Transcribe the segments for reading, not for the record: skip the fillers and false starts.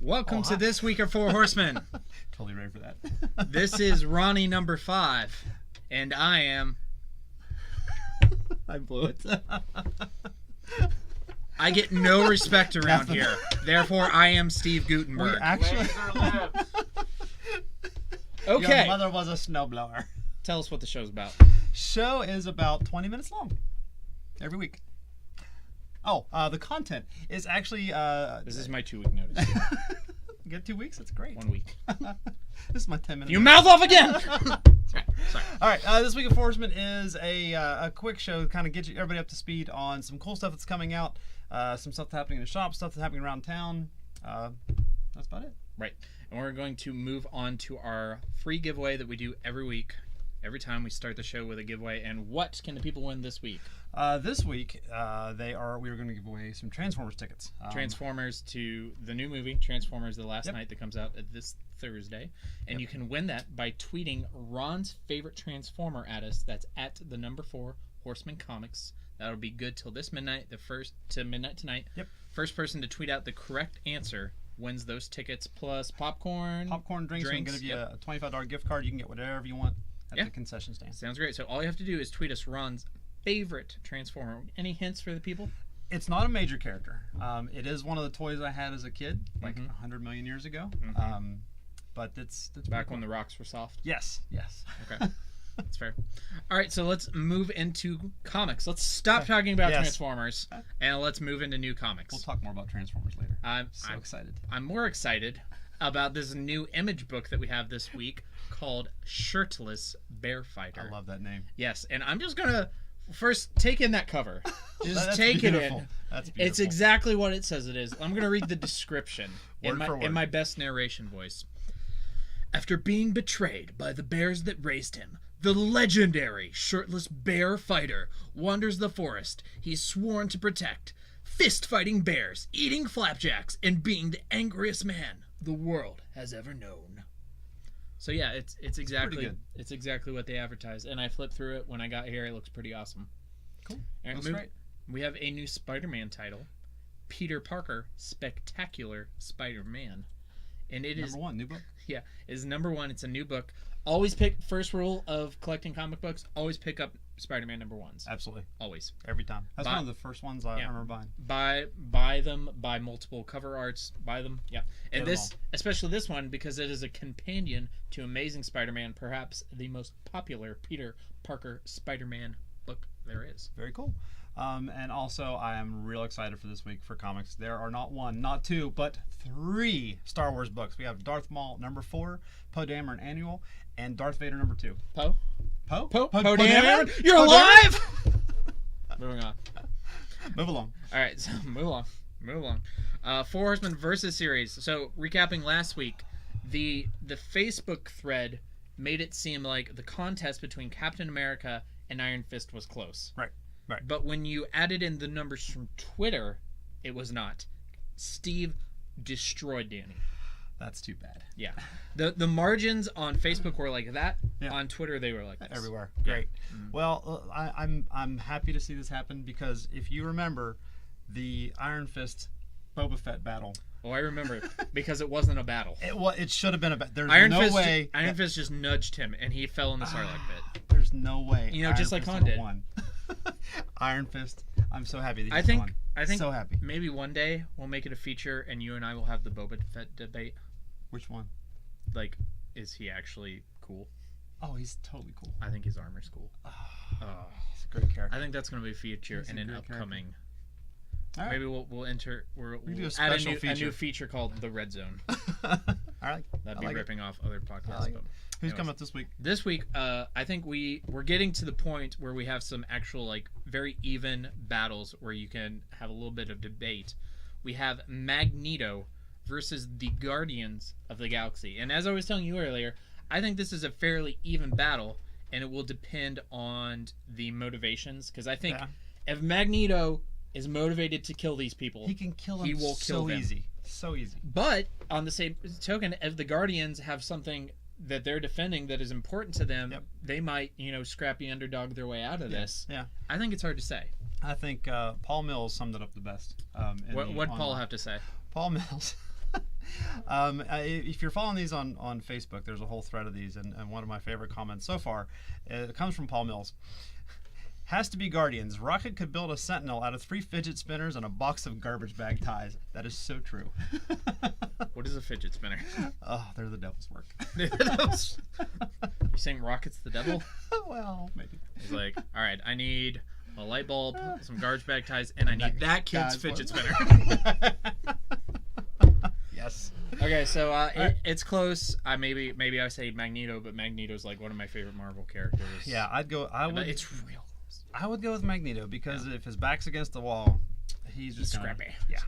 Welcome to this week of Four Horsemen. Totally ready for that. This is Ronnie number 5, and I am... I blew it. I get no respect around here. Therefore, I am Steve Gutenberg. We actually... Okay. Your mother was a snowblower. Tell us what the show's about. Show is about 20 minutes long. Every week. Oh, the content is actually... This is my 2-week notice. You get 2 weeks? That's great. 1 week. This is my 10-minute You mouth off again! Sorry. All right, this week of Horsemen is a quick show to kind of get everybody up to speed on some cool stuff that's coming out, some stuff that's happening in the shop, stuff that's happening around town. That's about it. Right. And we're going to move on to our free giveaway that we do every week. Every time we start the show with a giveaway. And what can the people win this week? This week, we are going to give away some Transformers tickets. Transformers to the new movie, Transformers The Last Night, that comes out this Thursday. And you can win that by tweeting Ron's favorite Transformer at us. That's at the number 4, Horseman Comics. That'll be good till this midnight, midnight tonight. Yep. First person to tweet out the correct answer wins those tickets plus popcorn. Popcorn, drinks. I'm going to give you a $25 gift card. You can get whatever you want at the concession stand. Sounds great. So all you have to do is tweet us Ron's favorite Transformer. Any hints for the people? It's not a major character. It is one of the toys I had as a kid, like 100 million years ago. But it's back when the rocks were soft. Yes. Okay. That's fair. All right, so let's move into comics. Let's stop talking about Transformers and let's move into new comics. We'll talk more about Transformers later. I'm excited. I'm more excited about this new image book that we have this week called Shirtless Bear Fighter. I love that name. Yes, and I'm just going to first take in that cover. Just take it in. That's beautiful. It's exactly what it says it is. I'm going to read the description in my best narration voice. After being betrayed by the bears that raised him, the legendary shirtless bear fighter wanders the forest he's sworn to protect, fist-fighting bears, eating flapjacks, and being the angriest man the world has ever known. So yeah, it's exactly what they advertised, and I flipped through it when I got here. It looks pretty awesome. Cool. That's right. We have a new Spider-Man title, Peter Parker, Spectacular Spider-Man, and it is number 1 new book. Yeah, is number 1. It's a new book. Always pick, first rule of collecting comic books, always pick up Spider-Man number 1s. Absolutely. Always. Every time. That's one of the first ones I remember buying. Buy them, buy multiple cover arts, buy them. Yeah. And especially this one, because it is a companion to Amazing Spider-Man, perhaps the most popular Peter Parker Spider-Man book there is. Very cool. And also, I am real excited for this week for comics. There are not 1, not 2, but 3 Star Wars books. We have Darth Maul number 4, Poe Dameron Annual, and Darth Vader number 2. Poe Dameron? You're alive! Moving on. Move along. All right, so move along. Four Horsemen versus series. So recapping last week, the Facebook thread made it seem like the contest between Captain America and Iron Fist was close. Right. But when you added in the numbers from Twitter, it was not. Steve destroyed Danny. That's too bad. Yeah. The margins on Facebook were like that. Yeah. On Twitter, they were like this. Everywhere. Great. Yeah. Well, I'm happy to see this happen because if you remember the Iron Fist Boba Fett battle. Oh, I remember it because it wasn't a battle. It should have been a battle. There's Iron Fist just nudged him and he fell in the Sarlacc pit. There's no way. You know, just like Han did. Iron Fist. I'm so happy that I think so happy. Maybe one day we'll make it a feature and you and I will have the Boba Fett debate. Which one? Like, is he actually cool? Oh, he's totally cool. I think his armor's cool. He's a great character. I think that's going to be a feature in an upcoming. Right. Maybe we'll do add a new feature called the Red Zone. Alright. That'd be ripping off other podcasts. But who's coming up this week? This week, I think we're getting to the point where we have some actual very even battles where you can have a little bit of debate. We have Magneto versus the Guardians of the Galaxy, and as I was telling you earlier, I think this is a fairly even battle, and it will depend on the motivations. Because I think if Magneto is motivated to kill these people, he can kill them. He will kill them. So easy. But on the same token, if the Guardians have something that they're defending that is important to them, they might, scrappy underdog their way out of this. Yeah. I think it's hard to say. I think Paul Mills summed it up the best. What Paul have to say? Paul Mills If you're following these on Facebook, there's a whole thread of these, and one of my favorite comments so far, it comes from Paul Mills. Has to be Guardians. Rocket could build a Sentinel out of 3 fidget spinners and a box of garbage bag ties. That is so true. What is a fidget spinner? Oh, they're the devil's work. You saying Rocket's the devil? Well, maybe. He's like, all right, I need a light bulb, some garbage bag ties, and I need that kid's fidget spinner. Yes. Okay, so it's close. Maybe I say Magneto, but Magneto's like one of my favorite Marvel characters. Yeah, It's real close. I would go with Magneto because if his back's against the wall, he's just scrappy. Yeah,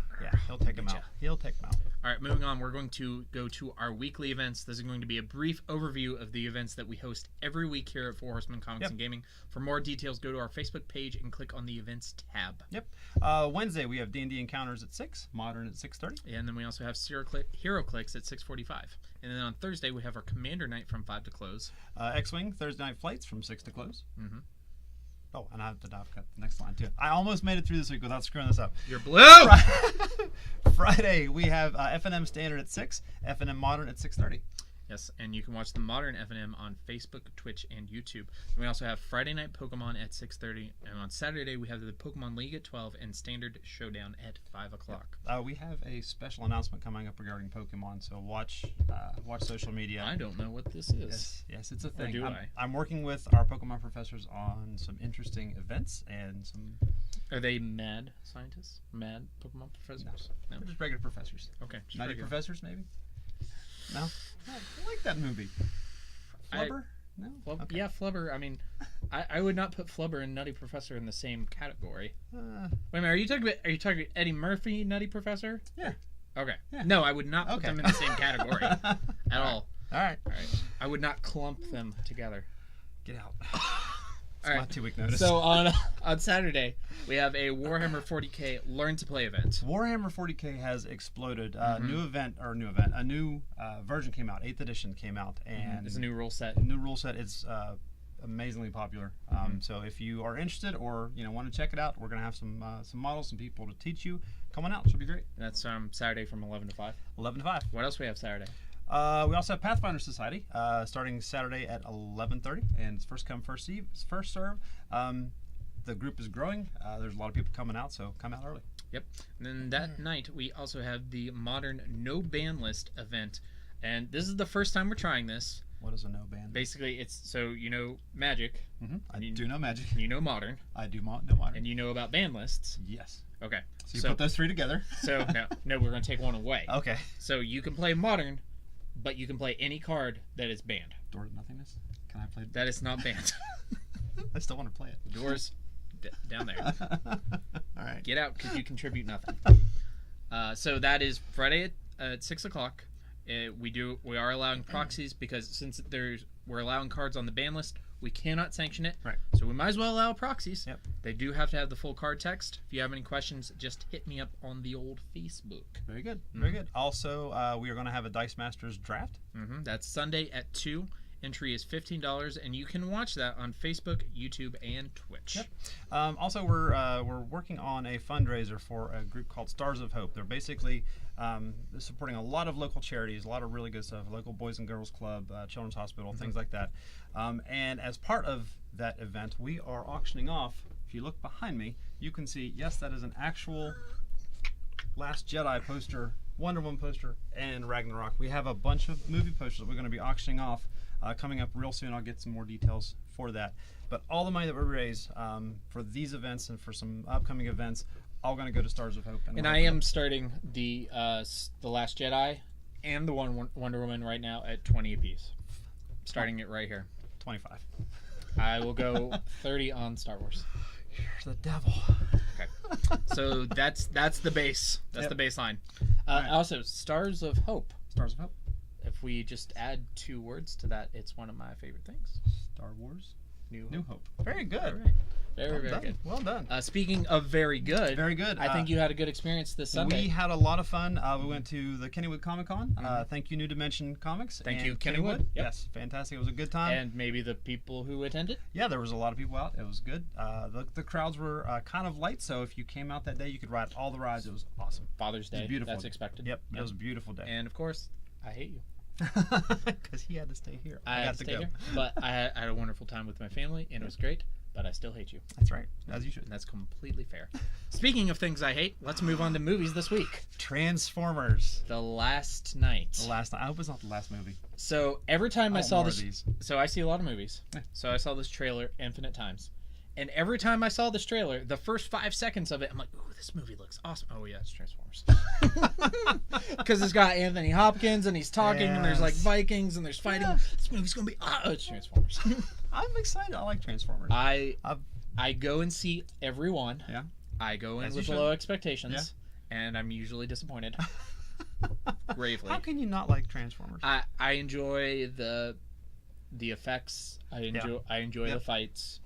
he'll take him out. He'll take him out. All right, moving on. We're going to go to our weekly events. This is going to be a brief overview of the events that we host every week here at Four Horsemen Comics and Gaming. For more details, go to our Facebook page and click on the events tab. Yep. Wednesday we have D&D Encounters at 6, Modern at 6:30. And then we also have Hero Clicks at 6:45. And then on Thursday we have our Commander Night from 5 to close. X-Wing Thursday Night Flights from 6 to close. Mm-hmm. Oh, and I've got the next line too. I almost made it through this week without screwing this up. You're blue! Friday, we have FNM Standard at 6, FNM Modern at 6:30. Yes, and you can watch the Modern FNM on Facebook, Twitch, and YouTube. And we also have Friday Night Pokemon at 6:30, and on Saturday we have the Pokemon League at 12 and Standard Showdown at 5 o'clock. We have a special announcement coming up regarding Pokemon, so watch social media. I don't know what this is. Yes, it's a thing. Or do I'm working with our Pokemon professors on some interesting events and some... Are they mad scientists? Mad Pokemon professors? No. They're just regular professors. Okay. Nutty professors, maybe? No? I like that movie. Flubber? No? Okay. Yeah, Flubber. I mean, I would not put Flubber and Nutty Professor in the same category. Wait a minute, are you talking about Eddie Murphy, Nutty Professor? Yeah. Okay. Yeah. No, I would not put them in the same category at all. All right. I would not clump them together. Get out. It's all right. my 2-week notice. So on Saturday, we have a Warhammer 40K Learn to Play event. Warhammer 40K has exploded. A new version came out. 8th edition came out, and it's a new rule set. It's amazingly popular. So if you are interested or want to check it out, we're gonna have some models, some people to teach you. Come on out. It should be great. That's Saturday from 11 to 5. 11 to 5. What else we have Saturday? We also have Pathfinder Society starting Saturday at 11:30, and it's first come, first serve. The group is growing. There's a lot of people coming out, so come out early. Yep. And then that night, we also have the Modern No Ban List event, and this is the first time we're trying this. What is a no ban? Basically, it's Magic. Mm-hmm. I do know Magic. You know Modern. I do know Modern. And you know about ban lists. Yes. Okay. So you put those 3 together. So no, we're going to take one away. Okay. So you can play Modern, but you can play any card that is banned. Door to Nothingness? Can I play? That is not banned. I still want to play it. Doors down there. All right. Get out because you contribute nothing. So that is Friday at 6 o'clock. We are allowing proxies because since we're allowing cards on the ban list, we cannot sanction it. Right. So we might as well allow proxies. Yep. They do have to have the full card text. If you have any questions, just hit me up on the old Facebook. Very good. Very good. Also, we are going to have a Dice Masters draft. That's Sunday at 2. Entry is $15, and you can watch that on Facebook, YouTube, and Twitch. Yep. Also, we're working on a fundraiser for a group called Stars of Hope. They're basically supporting a lot of local charities, a lot of really good stuff, local Boys and Girls Club, Children's Hospital, things like that. And as part of that event, we are auctioning off. If you look behind me, you can see, yes, that is an actual Last Jedi poster, Wonder Woman poster, and Ragnarok. We have a bunch of movie posters that we're going to be auctioning off coming up real soon. I'll get some more details for that. But all the money that we raise for these events and for some upcoming events, all going to go to Stars of Hope. And I am starting the Last Jedi and the Wonder Woman right now at 20 apiece. Starting it right here. 25. I will go 30 on Star Wars. You're the devil. Okay. So that's the base. That's the baseline. Right. Also, Stars of Hope. Stars of Hope. If we just add 2 words to that, it's one of my favorite things. Star Wars. New Hope. Very good. All right. Very, Well very done. good. Well done. Speaking of very good, Very good. I think you had a good experience this Sunday. We had a lot of fun. We went to the Kennywood Comic Con. Thank you, New Dimension Comics. Thank and you, Kennywood. Yep. Yes, fantastic. It was a good time. And maybe the people who attended. Yeah, there was a lot of people out. It was good. The crowds were kind of light, so if you came out that day, you could ride all the rides. It was awesome. Father's Day. It was beautiful. That's expected. Yep, it was a beautiful day. And of course, I hate you. Because he had to stay here. I got had to stay here, but I had a wonderful time with my family, and it was great. But I still hate you. That's right, as you should. And that's completely fair. Speaking of things I hate, let's move on to movies this week. Transformers. The Last Night. The last night. I hope it's not the last movie. So every time I saw more this, of these. so I see a lot of movies. Yeah. So I saw this trailer infinite times, and every time I saw this trailer, the first 5 seconds of it, I'm like, "Ooh, this movie looks awesome!" Oh yeah, it's Transformers. Because it's got Anthony Hopkins, and he's talking, and there's like Yes. Vikings, and there's fighting. Yeah. This movie's gonna be it's Transformers. I'm excited. I like Transformers. I go and see every one. Yeah. I go in As you with should. low expectations, and I'm usually disappointed. Gravely. How can you not like Transformers? I enjoy the effects. I enjoy Yep. the fights.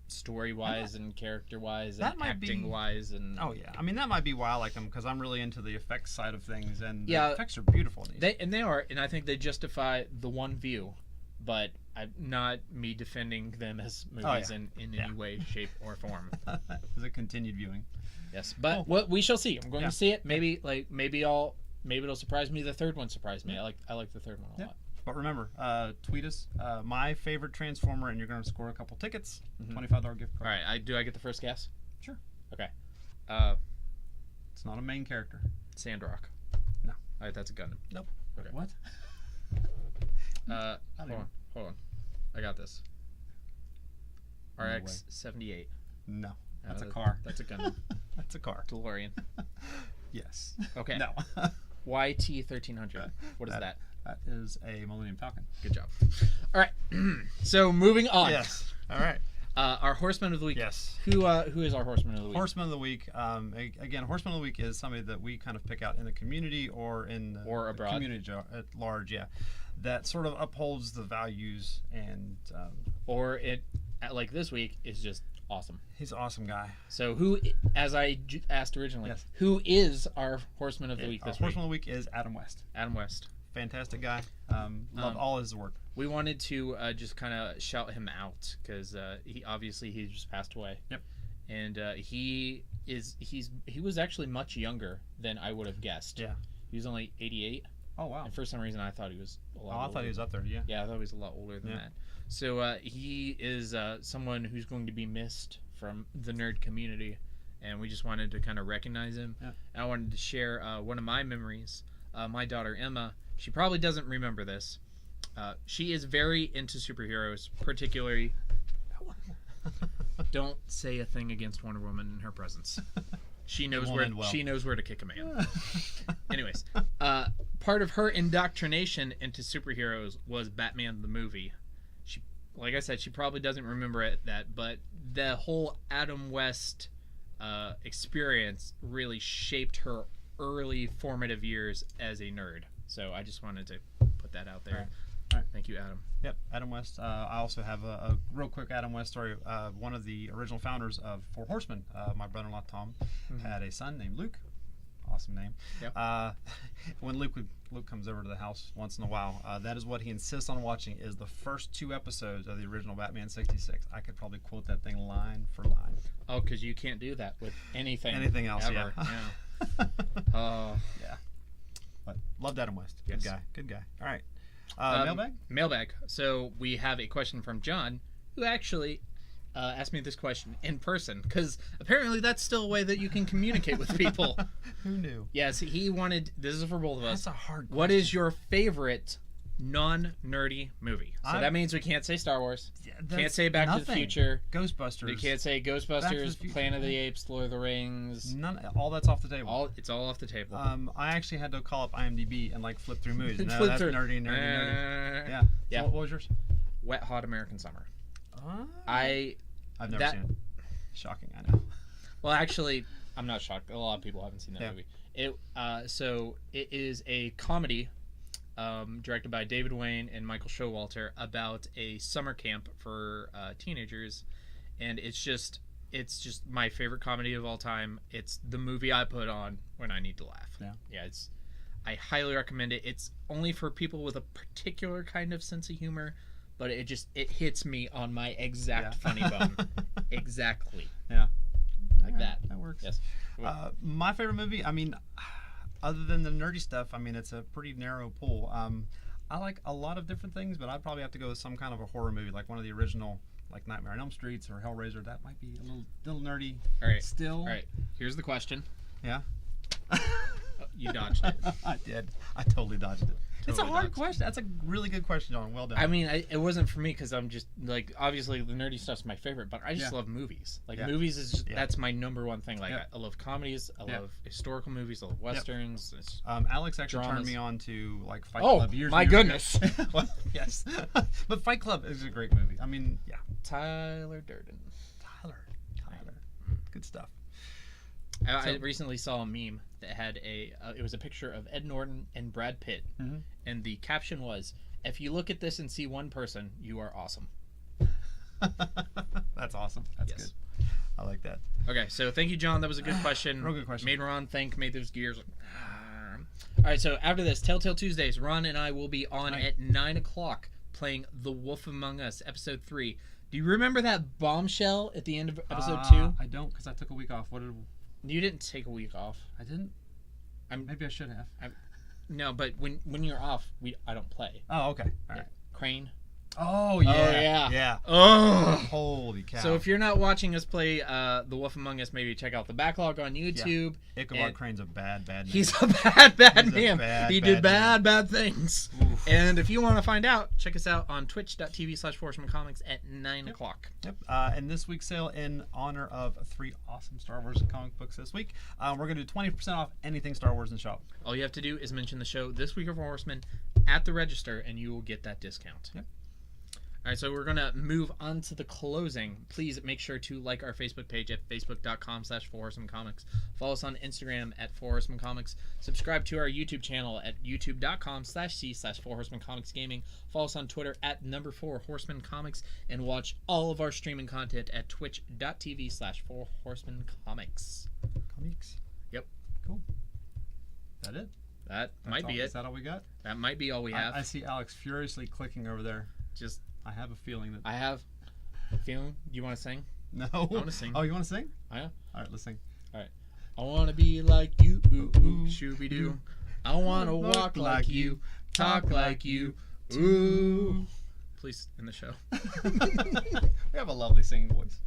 Story wise and character wise that and might acting be- wise and Oh yeah, I mean that might be why I like them because I'm really into the effects side of things, and the Yeah. effects are beautiful. In these. they are, and I think they justify the one view, but I'm not me defending them as movies yeah. in Yeah. any way, shape, or form. It's a continued viewing. Yes, but Cool. what we shall see. I'm going Yeah. to see it. Maybe it'll surprise me. The third one surprised me. I like the third one a Yeah. lot. But remember, tweet us my favorite Transformer, and you're going to score a couple tickets, Mhm. $25 gift All card. right, do I get the first guess? Sure. Okay. It's not a main character. Sandrock. No. All right, that's a gun. Nope. Okay. What? Hold on. I got this. No RX 78. No. That's a that- car. That's a gun. That's a car. DeLorean. Yes. Okay. No. YT 1300. What is that? That is a Millennium Falcon. Good job. All right. So moving on. Yes. All right. Our Horseman of the Week. Yes. Who is our Horseman of the Week? Horseman of the Week. Again, Horseman of the Week is somebody that we kind of pick out in the community or in the Or abroad. community at large. Yeah, that sort of upholds the values, and Or it, like this week, is just awesome. he's an awesome guy. So who, as I asked originally, Yes. who is our Horseman of the Week Our this Horseman week? of the Week is Adam West. Adam West. Fantastic guy. Love all his work. We wanted to just kind of shout him out because he just passed away. Yep. And he was actually much younger than I would have guessed. Yeah. He was only 88. Oh wow. And for some reason I thought he was a lot Oh, I older. thought he was up there. Yeah. Yeah, I thought he was a lot older than Yeah. that. So he is someone who's going to be missed from the nerd community, and we just wanted to kind of recognize him. Yeah. And I wanted to share one of my memories. My daughter Emma, she probably doesn't remember this. She is very into superheroes, particularly. Don't say a thing against Wonder Woman in her presence. She knows won't where end well. she knows where to kick a man. Anyways, part of her indoctrination into superheroes was Batman the movie. She, like I said, she probably doesn't remember that, but the whole Adam West experience really shaped her early formative years as a nerd. So I just wanted to put that out there. All right. Thank you, Adam. Yep, Adam West. I also have a real quick Adam West story. One of the original founders of Four Horsemen, my brother-in-law Tom, had a son named Luke. Awesome name. Yep. When Luke comes over to the house once in a while, that is what he insists on watching is the first 2 episodes of the original Batman '66. I could probably quote that thing line for line. Oh, because you can't do that with anything. Anything else, ever. yeah. Oh. Yeah. But loved Adam West. Yes. Good guy. All right. Mailbag? Mailbag. So we have a question from John, who actually asked me this question in person, because apparently that's still a way that you can communicate with people. Who knew? Yes, he wanted. This is for both of us. That's a hard question. What is your favorite non-nerdy movie? So that means we can't say Star Wars. Yeah, Can't that's say Back to the nothing. Future. Ghostbusters. We can't say Back to Ghostbusters, the Future. Planet of the Apes, Lord of the Rings. All that's off the table. It's all off the table. I actually had to call up IMDb and flip through movies. No, Flip that's through. nerdy. Yeah. Yeah. So what was yours? Wet Hot American Summer. I've never that- seen it. Shocking, I know. Well, actually, I'm not shocked. A lot of people haven't seen that Yeah. movie. So it is a comedy directed by David Wayne and Michael Showalter, about a summer camp for teenagers, and it's just my favorite comedy of all time. It's the movie I put on when I need to laugh. Yeah, I highly recommend it. It's only for people with a particular kind of sense of humor, but it hits me on my exact funny bone. Exactly. Yeah. Like that. That works. Yes. My favorite movie, I mean, other than the nerdy stuff, I mean, it's a pretty narrow pool. I like a lot of different things, but I'd probably have to go with some kind of a horror movie, like one of the original, like Nightmare on Elm Street or Hellraiser. That might be a little nerdy. All right. Still. All right. Here's the question. Yeah. You dodged it. I did. I totally dodged it. It's a Totally hard dodged. question. That's a really good question, John. Well done. I mean, it wasn't for me because I'm just like, obviously the nerdy stuff's my favorite, but I just Yeah. love movies. Like Yeah. movies is just, Yeah. that's my number one thing. Like Yeah. I love comedies, I Yeah. love historical movies, I love westerns. It's- Alex actually turned dramas. me on to like Fight Oh, Club years my and years goodness. ago. Well, yes, but Fight Club is a great movie. I mean, yeah, Tyler Durden. Tyler, good stuff. I recently saw a meme that had it was a picture of Ed Norton and Brad Pitt, and the caption was, "If you look at this and see one person, you are awesome." That's awesome. That's Yes. good. I like that. Okay, so thank you, John. That was a good question. Real good question. Made Ron think, made those gears. All right, so after this, Telltale Tuesdays, Ron and I will be on Right. at 9 o'clock playing The Wolf Among Us, Episode 3. Do you remember that bombshell at the end of Episode 2? I don't, because I took a week off. What did You didn't take a week off. I didn't? Maybe I should have. No, but when you're off, I don't play. Oh, okay. All right. Crane. Oh yeah. yeah. Yeah. Oh. Holy cow. So if you're not watching us play The Wolf Among Us, maybe check out the backlog on YouTube. Ichabod and Crane's a bad man. He's a bad He's a man. bad, He bad did man. bad things. Oof. And if you want to find out, check us out on twitch.tv/ForcemanComics at 9 o'clock. Yep. And this week's sale, in honor of 3 awesome Star Wars comic books this week, we're going to do 20% off anything Star Wars in the shop. All you have to do is mention the show This Week of Horsemen at the register, and you will get that discount. Yep. All right, so we're going to move on to the closing. Please make sure to like our Facebook page at facebook.com/ForHorsemenComics. Follow us on Instagram at ForHorsemenComics. Subscribe to our YouTube channel at youtube.com/c/ForHorsemenComicsGaming. Follow us on Twitter at #4HorsemenComics. And watch all of our streaming content at twitch.tv/ForHorsemenComics. Comics. Yep. Cool. Is that it? That might be Is it. that all we got? That might be all we have. I see Alex furiously clicking over there. Just I have a feeling that... I have a feeling. Do you want to sing? No. I want to sing. Oh, you want to sing? Yeah. All right, let's sing. All right. I want to be like you, ooh, ooh, shooby-doo. I want to walk like you, talk like you, ooh. Please end the show. We have a lovely singing voice.